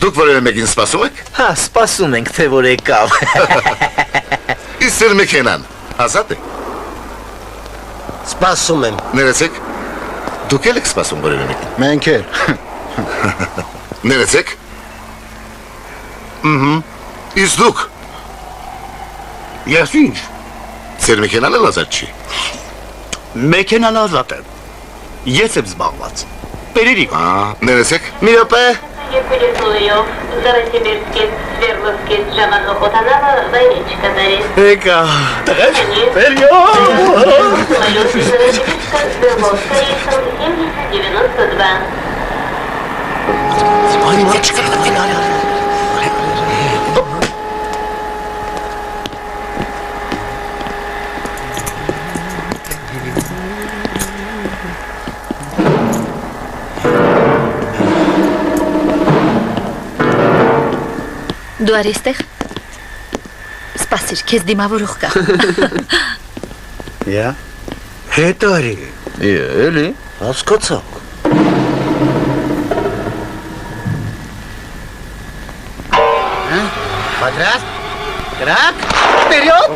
Դուք որևէ մեկին սպասում եք։ Հա, սպասում ենք, թե որ եկավ։ Իսկ ձեր մեքենան ազատ է։ Սպասում եմ։ Ներեցեք։ Դուք եք սպասում որևէ մեկին։ Մենք էլ։ Ներեցեք։ Իսկ դուք։ Ես ինչ։ Ձեր մեքենան էլ ազատ չի։ Մեքենան ազատ է։ Ես եմ զբաղված։ Բերերիք։ Ներեցեք։ Մի րոպե։ Полетную в Новосибирске, Свердловске, Джамано-Хотанова, Войничка дарит. Եկա։ Самолет Новосибирска, Свердловска рейсом 7092. Դու արեստեղ։ Սպասիր, քեզ դիմավորող կա։ Յա։ Հետ արի։ Էլի։ Հասկացա։ Պատրաստ։ Կրակ։ Վперед,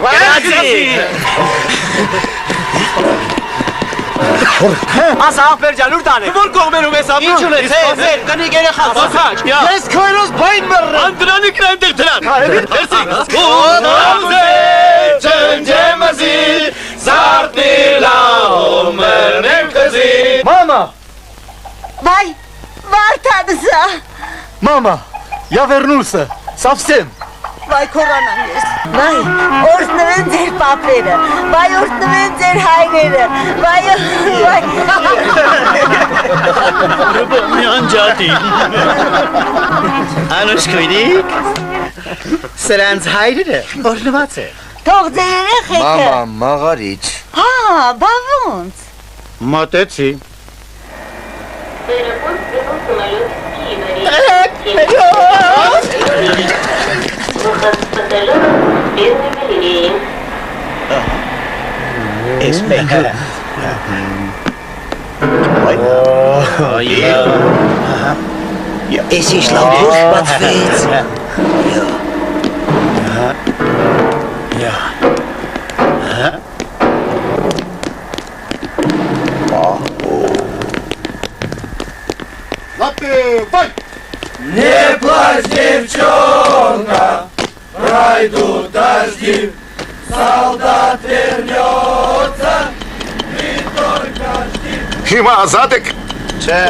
Ասավ Բերջան, ուր տանեք։ Որ կողմերում ես ապրում։ Ինչ ունես, Ես կնիկ երեխա, սոխաչ։ Ես քույրոս բայն մռռ։ Անդրանիկ այնտեղ դրան։ Դերսի։ Մամա, Vay, Vartanıza. мама, я вернулся. Совсем. Vay koronamız. Vay, ortnıven der papere. Vay ortnıven der hayrere. Vay, vay. Անջատի։ Անուշ քույրիկ։ Սրանց հայրերը օրնված է։ Թող ձեր երեխեքը։ Մամա, մաղարիչ։ Հա, բա ոնց։ Մոտեցի։ В аэропорт прибыл самолет с Киева рейсом 7092. Выход с батальона с первой галереи. Էս մեկը։ Էս ինչ լավ դուրս բացվեց։ Лапы, Не плачь, девчонка, пройдут дожди, солдат вернется, ты только жди. Հիմա ազատ եք։ Չէ։